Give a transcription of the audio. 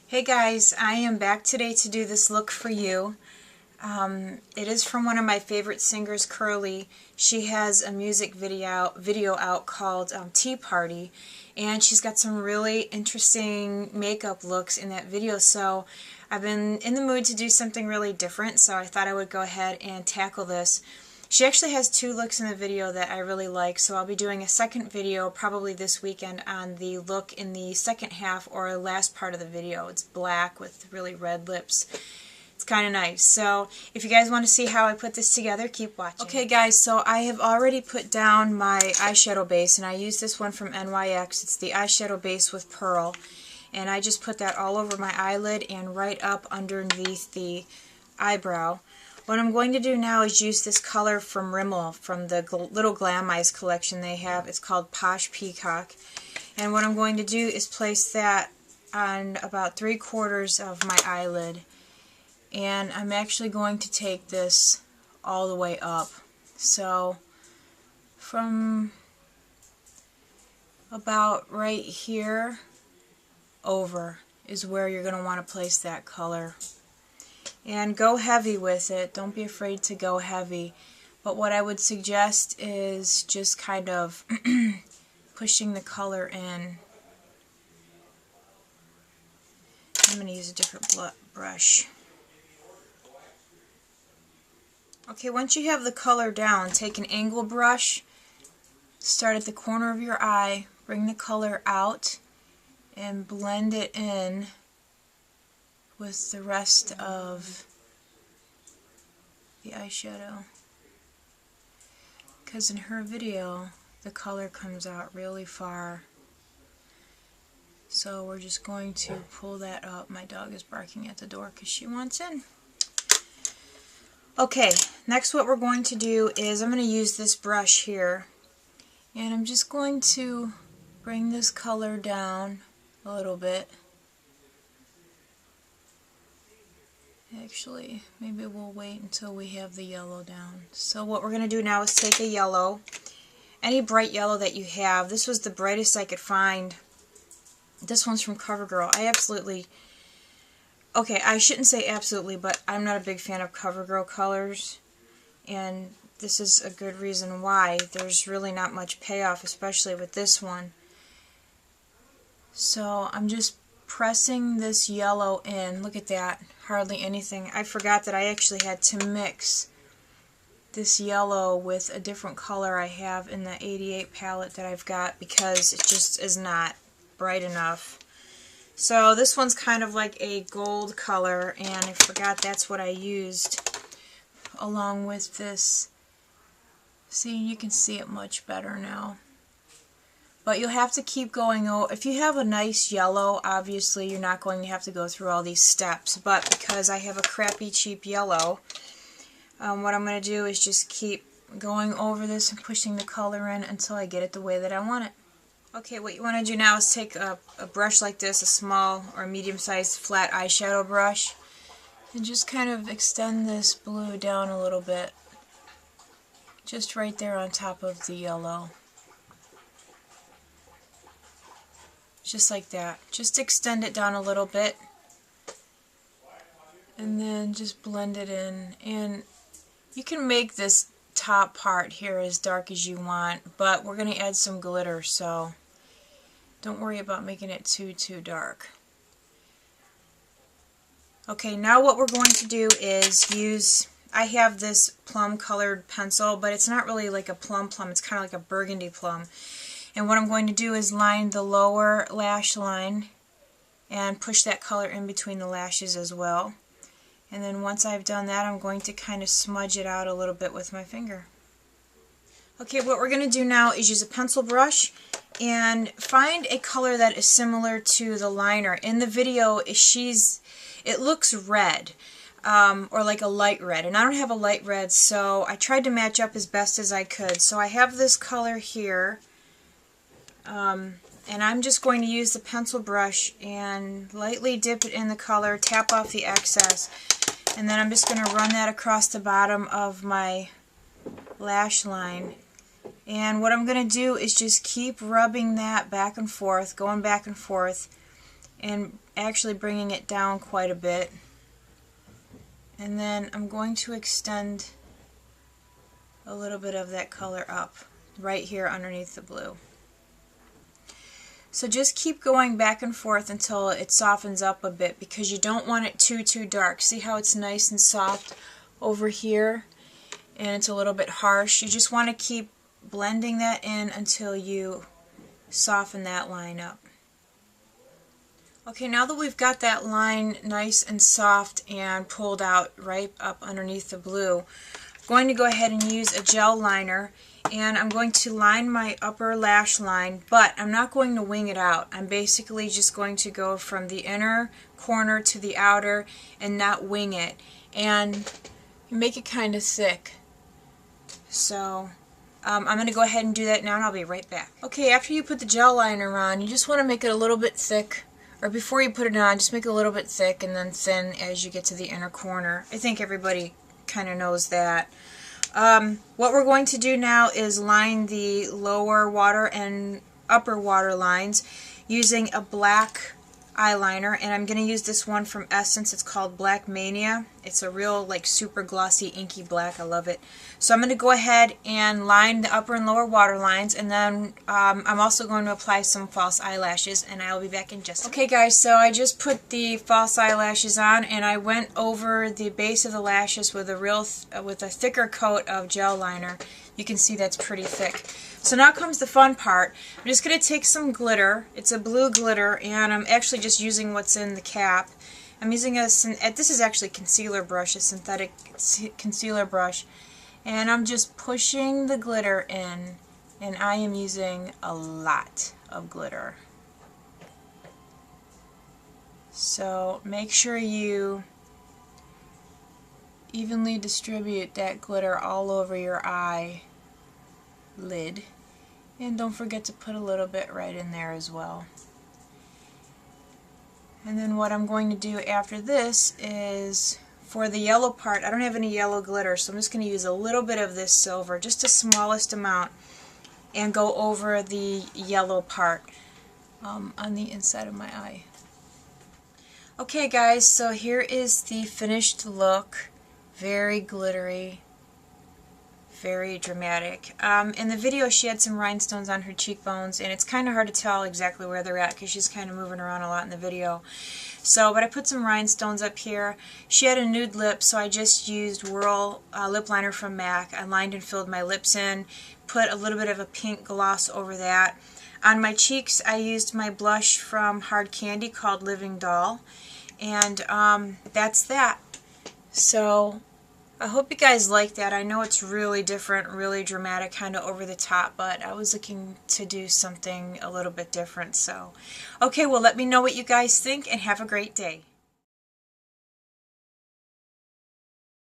Hey guys, I am back today to do this look for you. It is from one of my favorite singers, Kerli. She has a music video out called Tea Party, and she's got some really interesting makeup looks in that video. So I've been in the mood to do something really different, so I thought I would go ahead and tackle this. She actually has two looks in the video that I really like, so I'll be doing a second video probably this weekend on the look in the second half or last part of the video. It's black with really red lips. It's kind of nice. So if you guys want to see how I put this together, keep watching. Okay guys, so I have already put down my eyeshadow base, and I use this one from NYX. It's the eyeshadow base with Pearl. And I just put that all over my eyelid and right up underneath the eyebrow. What I'm going to do now is use this color from Rimmel, from the little Glam Eyes collection they have. It's called Posh Peacock. And what I'm going to do is place that on about 3/4 of my eyelid. And I'm actually going to take this all the way up. So from about right here over is where you're going to want to place that color. And go heavy with it. Don't be afraid to go heavy. But what I would suggest is just kind of pushing the color in. I'm going to use a different brush. Okay, once you have the color down, take an angle brush, start at the corner of your eye, bring the color out, and blend it in with the rest of the eyeshadow. Because in her video, the color comes out really far. So we're just going to pull that up. My dog is barking at the door because she wants in. Okay, next what we're going to do is I'm going to use this brush here, and I'm just going to bring this color down a little bit. Actually, maybe we'll wait until we have the yellow down. So what we're going to do now is take a yellow, any bright yellow that you have. This was the brightest I could find. This one's from CoverGirl. Okay, I shouldn't say absolutely, but I'm not a big fan of CoverGirl colors, and this is a good reason why. There's really not much payoff, especially with this one. So I'm just pressing this yellow in. Look at that, hardly anything. I forgot that I actually had to mix this yellow with a different color I have in the 88 palette that I've got, because it just is not bright enough. So this one's kind of like a gold color, and I forgot that's what I used along with this. See, you can see it much better now. But you'll have to keep going. If you have a nice yellow, obviously you're not going to have to go through all these steps. But because I have a crappy cheap yellow, what I'm going to do is just keep going over this and pushing the color in until I get it the way that I want it. Okay, what you want to do now is take a brush like this, a small or medium-sized flat eyeshadow brush, and just kind of extend this blue down a little bit. Just right there on top of the yellow. Just like that. Just extend it down a little bit, and then just blend it in. And you can make this top part here as dark as you want, but we're going to add some glitter, so don't worry about making it too dark. Okay, now what we're going to do is use, I have this plum colored pencil, but it's not really like a plum, it's kind of like a burgundy plum. And what I'm going to do is line the lower lash line and push that color in between the lashes as well. And then once I've done that, I'm going to kind of smudge it out a little bit with my finger. Okay, what we're going to do now is use a pencil brush and find a color that is similar to the liner. In the video, it looks red, or like a light red, and I don't have a light red, so I tried to match up as best as I could. So I have this color here. And I'm just going to use the pencil brush and lightly dip it in the color, tap off the excess, and then I'm just going to run that across the bottom of my lash line. And what I'm going to do is just keep rubbing that back and forth, going back and forth, and actually bringing it down quite a bit. And then I'm going to extend a little bit of that color up right here underneath the blue. So just keep going back and forth until it softens up a bit, because you don't want it too dark. See how it's nice and soft over here and it's a little bit harsh? You just want to keep blending that in until you soften that line up. Okay, now that we've got that line nice and soft and pulled out right up underneath the blue, I'm going to go ahead and use a gel liner, and I'm going to line my upper lash line, but I'm not going to wing it out. I'm basically just going to go from the inner corner to the outer and not wing it, and make it kind of thick. So I'm going to go ahead and do that now, and I'll be right back. Okay, after you put the gel liner on, you just want to make it a little bit thick, or before you put it on, just make it a little bit thick and then thin as you get to the inner corner. I think everybody kind of knows that. What we're going to do now is line the lower water and upper water lines using a black eyeliner, and I'm going to use this one from Essence. It's called Black Mania. It's a real like super glossy inky black. I love it. So I'm going to go ahead and line the upper and lower water lines, and then I'm also going to apply some false eyelashes, and I'll be back in just a minute. Okay guys, so I just put the false eyelashes on, and I went over the base of the lashes with a thicker coat of gel liner. You can see that's pretty thick. So now comes the fun part. I'm just going to take some glitter. It's a blue glitter, and I'm actually just using what's in the cap. I'm using this is actually concealer brush, a synthetic concealer brush, and I'm just pushing the glitter in, and I am using a lot of glitter. So make sure you evenly distribute that glitter all over your eye lid, and don't forget to put a little bit right in there as well. And then what I'm going to do after this is, for the yellow part, I don't have any yellow glitter, so I'm just going to use a little bit of this silver, just the smallest amount, and go over the yellow part on the inside of my eye. Okay guys, so here is the finished look. Very glittery, very dramatic. In the video she had some rhinestones on her cheekbones, and it's kind of hard to tell exactly where they're at because she's kind of moving around a lot in the video. But I put some rhinestones up here. She had a nude lip, so I just used Whirl lip liner from MAC. I lined and filled my lips in, put a little bit of a pink gloss over that. On my cheeks I used my blush from Hard Candy called Living Doll, and that's that. So I hope you guys like that. I know it's really different, really dramatic, kind of over the top, but I was looking to do something a little bit different. So, okay, well, let me know what you guys think, and have a great day.